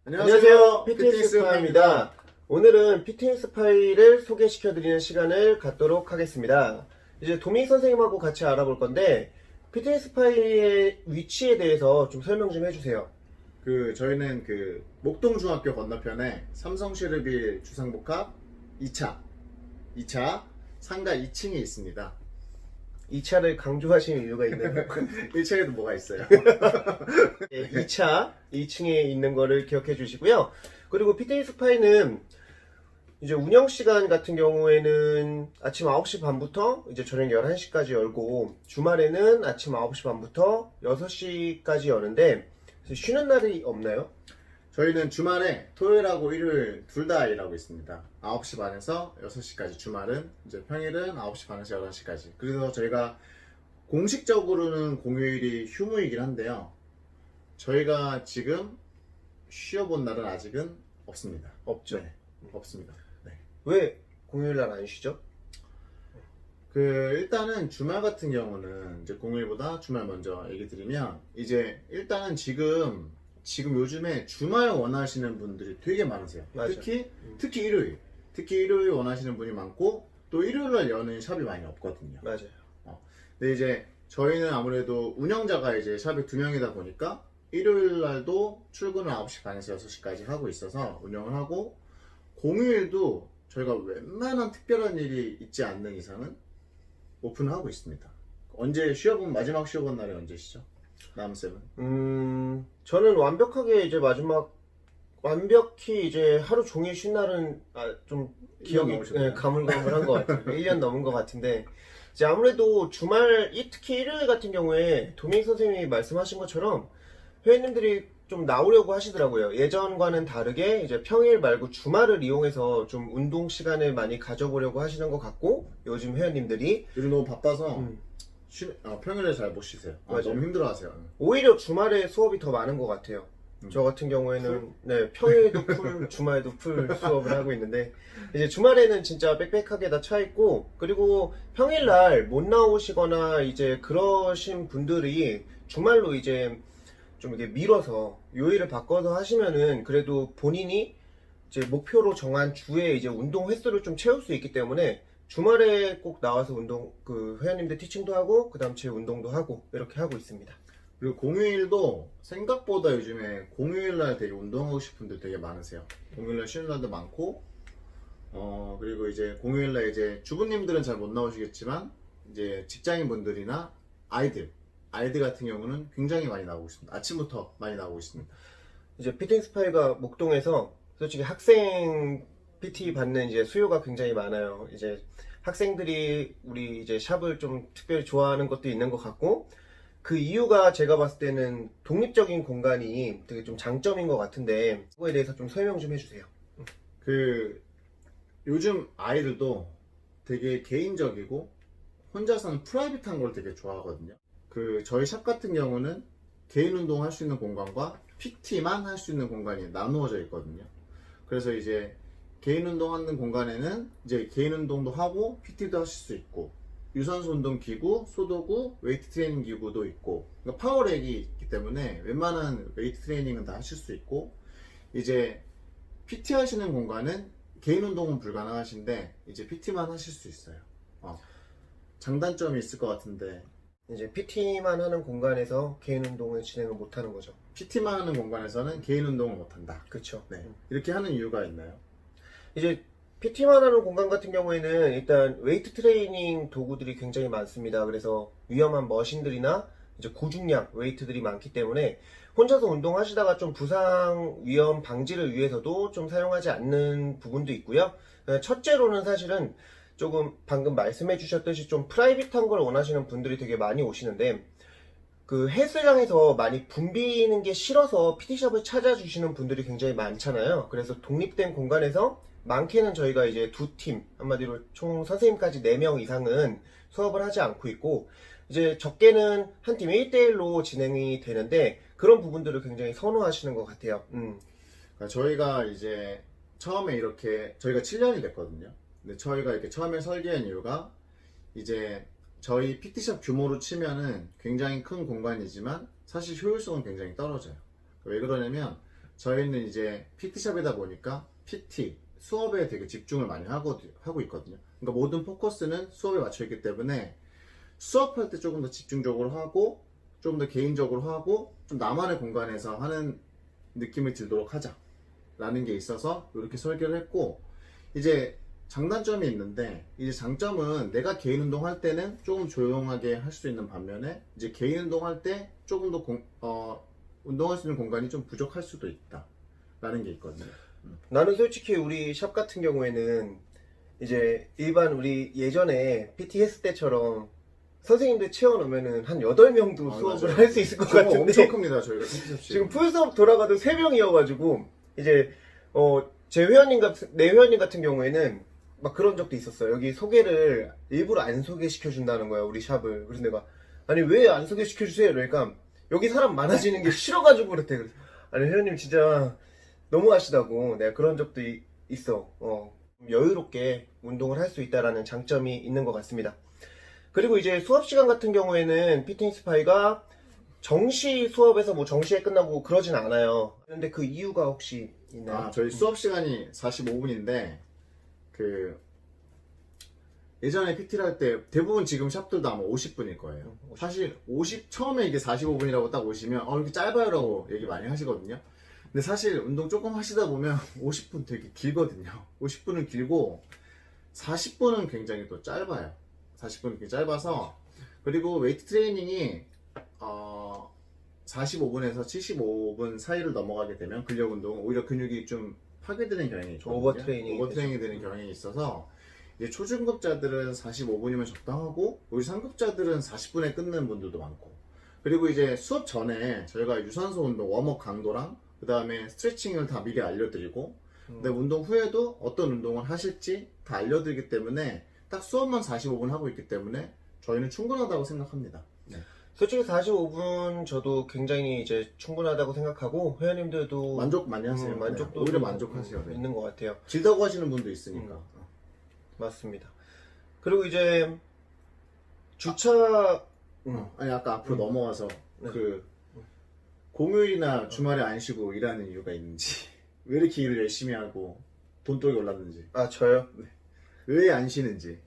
안녕하세요. 피트니스 파이입니다. 오늘은 피트니스 파이를 소개시켜드리는 시간을 갖도록 하겠습니다. 이제 도미 선생님하고 같이 알아볼 건데 피트니스 파이의 위치에 대해서 좀 설명 좀 해주세요. 저희는 목동중학교 건너편에 삼성시르빌 주상복합 2차 상가 2층에 있습니다. 이 차를 강조하시는 이유가 있나요? 1층에도 뭐가 있어요? 네, 2차 2층에 있는 거를 기억해 주시고요. 그리고 피트니스 파이는 이제 운영 시간 같은 경우에는 아침 9시 반부터 이제 저녁 11시까지 열고 주말에는 아침 9시 반부터 6시까지 여는데 쉬는 날이 없나요? 저희는 주말에 토요일하고 일요일 둘 다 일하고 있습니다. 9시 반에서 6시까지 주말은, 이제 평일은 9시 반에서 11시까지. 그래서 저희가 공식적으로는 공휴일이 휴무이긴 한데요. 저희가 지금 쉬어본 날은 아직은 없습니다. 없죠. 네, 없습니다. 네. 왜 공휴일 날 안 쉬죠? 일단은 주말 같은 경우는 이제 공휴일보다 주말 먼저 얘기 드리면, 이제 일단은 지금 요즘에 주말 원하시는 분들이 되게 많으세요. 맞아요. 특히 일요일 원하시는 분이 많고, 또 일요일날 여는 샵이 많이 없거든요. 맞아요. 근데 이제 저희는 아무래도 운영자가 이제 샵이 2명이다 보니까 일요일날도 출근을 9시 반에서 6시까지 하고 있어서 운영을 하고, 공휴일도 저희가 웬만한 특별한 일이 있지 않는 이상은 오픈을 하고 있습니다. 언제 마지막 쉬어본 날이 언제시죠? 남쌤은? 저는 완벽하게 이제 완벽히 이제 하루 종일 쉰 날은 좀 기억이 넘으셨나요? 가물가물한 것 같아요. 1년 넘은 것 같은데 이제 아무래도 특히 일요일 같은 경우에 도민 선생님이 말씀하신 것처럼 회원님들이 좀 나오려고 하시더라고요. 예전과는 다르게 이제 평일 말고 주말을 이용해서 좀 운동 시간을 많이 가져보려고 하시는 것 같고, 요즘 회원님들이 요즘 너무 바빠서 평일에 잘 못 쉬세요. 맞아요. 너무 힘들어하세요. 오히려 주말에 수업이 더 많은 것 같아요. 저 같은 경우에는 네, 평일에도 풀, 주말에도 풀 수업을 하고 있는데 이제 주말에는 진짜 빽빽하게 다 차 있고, 그리고 평일날 못 나오시거나 이제 그러신 분들이 주말로 이제 좀 이렇게 밀어서 요일을 바꿔서 하시면은 그래도 본인이 이제 목표로 정한 주에 이제 운동 횟수를 좀 채울 수 있기 때문에 주말에 꼭 나와서 회원님들 티칭도 하고 그다음 제 운동도 하고 이렇게 하고 있습니다. 그리고 공휴일도 생각보다 요즘에 공휴일날 되게 운동하고 싶은 분들 되게 많으세요. 공휴일날 쉬는 날도 많고, 그리고 이제 공휴일날 이제 주부님들은 잘 못 나오시겠지만, 이제 직장인분들이나 아이들 같은 경우는 굉장히 많이 나오고 있습니다. 아침부터 많이 나오고 있습니다. 이제 피트니스 파이가 목동에서 솔직히 학생 PT 받는 이제 수요가 굉장히 많아요. 이제 학생들이 우리 이제 샵을 좀 특별히 좋아하는 것도 있는 것 같고, 그 이유가 제가 봤을 때는 독립적인 공간이 되게 좀 장점인 것 같은데 그거에 대해서 좀 설명 좀 해주세요. 요즘 아이들도 되게 개인적이고 혼자서는 프라이빗한 걸 되게 좋아하거든요. 저희 샵 같은 경우는 개인 운동 할 수 있는 공간과 PT만 할 수 있는 공간이 나누어져 있거든요. 그래서 이제 개인 운동하는 공간에는 이제 개인 운동도 하고 PT도 하실 수 있고, 유산소 운동 기구, 소도구, 웨이트 트레이닝 기구도 있고, 그러니까 파워렉이 있기 때문에 웬만한 웨이트 트레이닝은 다 하실 수 있고, 이제 PT 하시는 공간은 개인 운동은 불가능하신데 이제 PT만 하실 수 있어요. 장단점이 있을 것 같은데, 이제 PT만 하는 공간에서 개인 운동을 진행을 못 하는 거죠. PT만 하는 공간에서는 개인 운동을 못 한다. 그렇죠. 네. 이렇게 하는 이유가 있나요? 이제 PT만 하는 공간 같은 경우에는 일단 웨이트 트레이닝 도구들이 굉장히 많습니다. 그래서 위험한 머신들이나 이제 고중량 웨이트들이 많기 때문에 혼자서 운동하시다가 좀 부상 위험 방지를 위해서도 좀 사용하지 않는 부분도 있고요. 첫째로는 사실은 조금 방금 말씀해 주셨듯이 좀 프라이빗한 걸 원하시는 분들이 되게 많이 오시는데, 그 헬스장에서 많이 붐비는 게 싫어서 PT샵을 찾아주시는 분들이 굉장히 많잖아요. 그래서 독립된 공간에서 많게는 저희가 이제 2팀, 한마디로 총 선생님까지 4명 이상은 수업을 하지 않고 있고, 이제 적게는 한 팀 1대1로 진행이 되는데 그런 부분들을 굉장히 선호하시는 것 같아요. 그러니까 저희가 이제 처음에 이렇게 저희가 7년이 됐거든요. 근데 저희가 이렇게 처음에 설계한 이유가, 이제 저희 PT샵 규모로 치면은 굉장히 큰 공간이지만 사실 효율성은 굉장히 떨어져요. 왜 그러냐면 저희는 이제 PT샵이다 보니까 PT, 수업에 되게 집중을 많이 하고 있거든요. 그러니까 모든 포커스는 수업에 맞춰 있기 때문에 수업할 때 조금 더 집중적으로 하고 좀 더 개인적으로 하고 좀 나만의 공간에서 하는 느낌을 들도록 하자 라는 게 있어서 이렇게 설계를 했고, 이제 장단점이 있는데 이제 장점은 내가 개인 운동할 때는 조금 조용하게 할 수 있는 반면에 이제 개인 운동할 때 조금 더 운동할 수 있는 공간이 좀 부족할 수도 있다 라는 게 있거든요. 나는 솔직히 우리 샵 같은 경우에는 이제 일반 우리 예전에 PT 했을 때처럼 선생님들 채워놓으면은 한 8명도 수업을 맞아요. 할 수 있을 것 규모가 같은데 엄청 큽니다 저희가 PT샵. 지금 풀수업 돌아가도 3명이어가지고 이제 내 회원님 같은 경우에는 막 그런 적도 있었어요. 여기 소개를 일부러 안 소개시켜준다는 거야, 우리 샵을. 그래서 내가 아니 왜 안 소개시켜주세요? 그러니까 여기 사람 많아지는 게 싫어가지고 그랬대. 그래서 아니 회원님 진짜 너무하시다고. 내가 그런 적도 있어. 여유롭게 운동을 할 수 있다라는 장점이 있는 것 같습니다. 그리고 이제 수업 시간 같은 경우에는 피트니스파이가 정시 수업에서 뭐 정시에 끝나고 그러진 않아요. 근데 그 이유가 혹시 있나요? 저희 수업 시간이 45분인데 그 예전에 PT를 할 때 대부분 지금 샵들도 아마 50분일 거예요. 50. 사실 처음에 이게 45분이라고 딱 오시면 이렇게 짧아요 라고 얘기 많이 하시거든요. 근데 사실 운동 조금 하시다 보면 50분 되게 길거든요. 50분은 길고 40분은 굉장히 또 짧아요. 40분은 굉장히 짧아서, 그리고 웨이트 트레이닝이 45분에서 75분 사이를 넘어가게 되면 근력 운동은 오히려 근육이 좀 파괴되는 경향이 있거든요. 오버트레이닝이 되는 경향이 있어서 이제 초중급자들은 45분이면 적당하고 우리 상급자들은 40분에 끊는 분들도 많고, 그리고 이제 수업 전에 저희가 유산소 운동 웜업 강도랑 그 다음에 스트레칭을 다 미리 알려드리고 근데 운동 후에도 어떤 운동을 하실지 다 알려드리기 때문에 딱 수업만 45분 하고 있기 때문에 저희는 충분하다고 생각합니다. 네. 솔직히 45분 저도 굉장히 이제 충분하다고 생각하고 회원님들도 만족 많이 하세요. 만족도 오히려 만족하세요. 네. 있는 것 같아요. 길다고 하시는 분도 있으니까. 맞습니다. 그리고 이제 주차 아니 아까 앞으로 넘어와서 네. 그 공휴일이나 주말에 안 쉬고 일하는 이유가 있는지, 왜 이렇게 일을 열심히 하고 돈독이 올랐는지, 저요? 왜 안 쉬는지.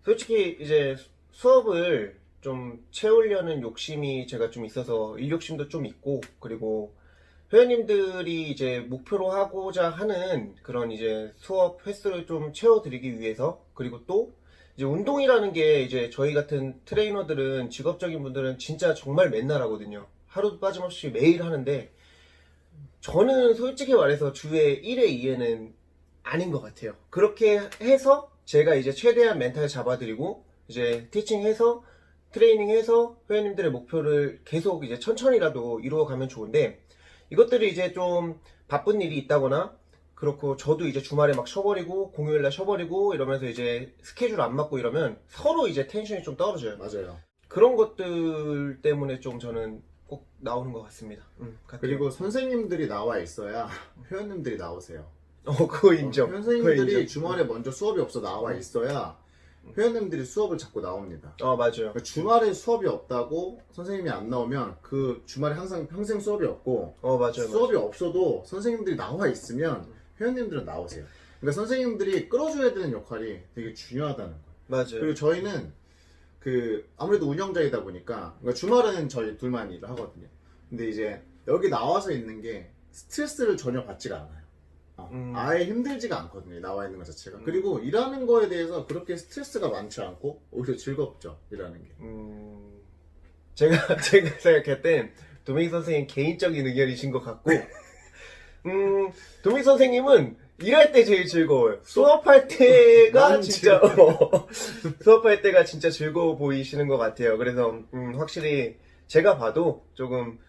솔직히 이제 수업을 좀 채우려는 욕심이 제가 좀 있어서 일 욕심도 좀 있고, 그리고 회원님들이 이제 목표로 하고자 하는 그런 이제 수업 횟수를 좀 채워드리기 위해서, 그리고 또 이제 운동이라는 게 이제 저희 같은 트레이너들은, 직업적인 분들은 진짜 정말 맨날 하거든요. 하루도 빠짐없이 매일 하는데 저는 솔직히 말해서 주에 1회 2회는 아닌 것 같아요. 그렇게 해서 제가 이제 최대한 멘탈 잡아드리고 이제 티칭해서 트레이닝해서 회원님들의 목표를 계속 이제 천천히라도 이루어가면 좋은데, 이것들이 이제 좀 바쁜 일이 있다거나 그렇고 저도 이제 주말에 막 쉬어버리고 공휴일날 쉬어버리고 이러면서 이제 스케줄 안 맞고 이러면 서로 이제 텐션이 좀 떨어져요. 맞아요. 그런 것들 때문에 좀 저는 꼭 나오는 것 같습니다. 그리고 선생님들이 나와 있어야 회원님들이 나오세요. 그거 인정. 선생님들이 그거 인정. 주말에 먼저 수업이 없어 나와 있어야 회원님들이 수업을 자꾸 나옵니다. 맞아요. 그러니까 주말에 수업이 없다고 선생님이 안 나오면 그 주말에 항상 평생 수업이 없고, 맞아요. 수업이 없어도 선생님들이 나와 있으면 회원님들은 나오세요. 그러니까 선생님들이 끌어줘야 되는 역할이 되게 중요하다는 거예요. 맞아요. 그리고 저희는 아무래도 운영자이다 보니까, 그러니까 주말에는 저희 둘만 일을 하거든요. 근데 이제 여기 나와서 있는 게 스트레스를 전혀 받지가 않아요. 아예 힘들지가 않거든요, 나와 있는 것 자체가. 그리고 일하는 거에 대해서 그렇게 스트레스가 많지 않고 오히려 즐겁죠, 일하는 게. 제가 생각할 땐 도메이 선생님 개인적인 의견이신 것 같고, 도메이 선생님은 일할 때 제일 즐거워요. 수업할 때가 진짜 수업할 때가 진짜 즐거워 보이시는 것 같아요. 그래서 확실히 제가 봐도 조금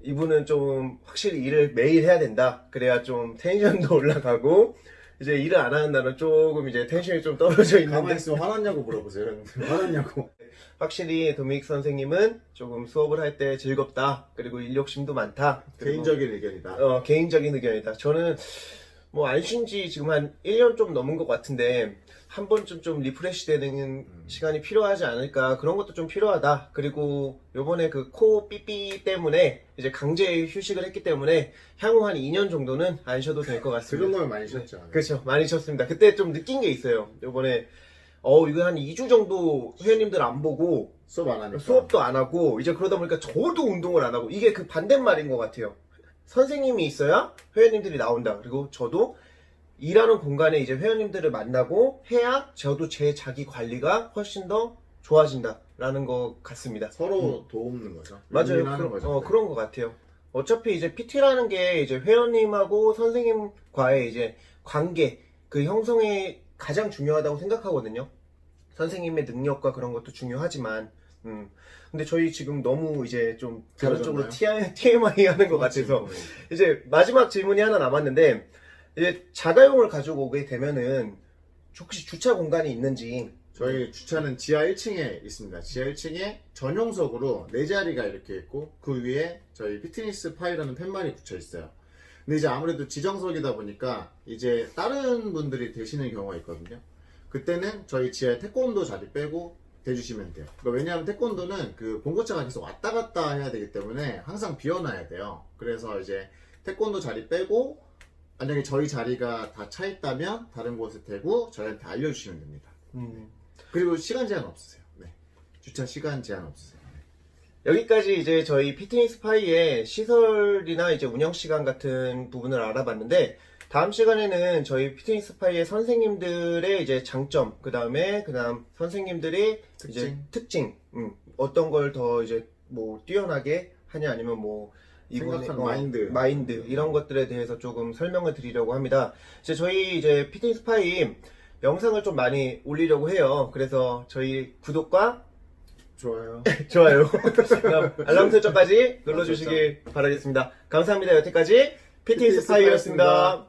이분은 좀 확실히 일을 매일 해야 된다. 그래야 좀 텐션도 올라가고, 이제 일을 안 하는 날은 조금 이제 텐션이 좀 떨어져 있는데. 가만히 있으면 화났냐고 물어보세요. 화났냐고. 확실히 도미닉 선생님은 조금 수업을 할 때 즐겁다. 그리고 일 욕심도 많다. 개인적인 의견이다. 개인적인 의견이다. 저는 뭐 안 쉰 지 지금 한 1년 좀 넘은 것 같은데 한 번쯤 좀 리프레시 되는 시간이 필요하지 않을까. 그런 것도 좀 필요하다. 그리고 요번에 그 코 삐삐 때문에 이제 강제 휴식을 했기 때문에 향후 한 2년 정도는 안 쉬어도 될 것 같습니다. 그런 걸 많이 쉬었죠. 그렇죠. 많이 쉬었습니다. 그때 좀 느낀 게 있어요. 요번에 이거 한 2주 정도 회원님들 안 보고 수업 안 하니까. 수업도 안 하고 이제 그러다 보니까 저도 운동을 안 하고 이게 그 반대말인 것 같아요. 선생님이 있어야 회원님들이 나온다. 그리고 저도 일하는 공간에 이제 회원님들을 만나고 해야 저도 제 자기 관리가 훨씬 더 좋아진다라는 것 같습니다. 서로 도움는 거죠. 맞아요. 윈윈하는 거죠. 네. 그런 것 같아요. 어차피 이제 PT라는 게 이제 회원님하고 선생님과의 이제 관계, 그 형성이 가장 중요하다고 생각하거든요. 선생님의 능력과 그런 것도 중요하지만, 근데 저희 지금 너무 이제 좀 다른 쪽으로 TMI 하는 것 같아서, 이제 마지막 질문이 하나 남았는데, 이제 자가용을 가지고 오게 되면은, 혹시 주차 공간이 있는지, 저희 주차는 지하 1층에 있습니다. 지하 1층에 전용석으로 4자리가 이렇게 있고 그 위에 저희 피트니스 파이라는 팻말이 붙여 있어요. 근데 이제 아무래도 지정석이다 보니까 이제 다른 분들이 되시는 경우가 있거든요. 그때는 저희 지하에 태권도 자리 빼고 대주시면 돼요. 그러니까 왜냐하면 태권도는 그 봉고차가 계속 왔다 갔다 해야 되기 때문에 항상 비워놔야 돼요. 그래서 이제 태권도 자리 빼고 만약에 저희 자리가 다 차 있다면 다른 곳에 대고 저희한테 알려주시면 됩니다. 그리고 시간 제한 없으세요. 네. 주차 시간 제한 없으세요. 여기까지 이제 저희 피트니스 파이의 시설이나 이제 운영 시간 같은 부분을 알아봤는데, 다음 시간에는 저희 피트니스 파이의 선생님들의 이제 장점, 그 다음 선생님들의 이제 특징, 어떤 걸 더 이제 뭐 뛰어나게 하냐 아니면 뭐 생각하는 마인드 이런 것들에 대해서 조금 설명을 드리려고 합니다. 이제 피트니스 파이 영상을 좀 많이 올리려고 해요. 그래서 저희 구독과 좋아요. 좋아요. 그럼 알람 설정까지 눌러주시길 바라겠습니다. 감사합니다. 여태까지 피트니스 파이였습니다.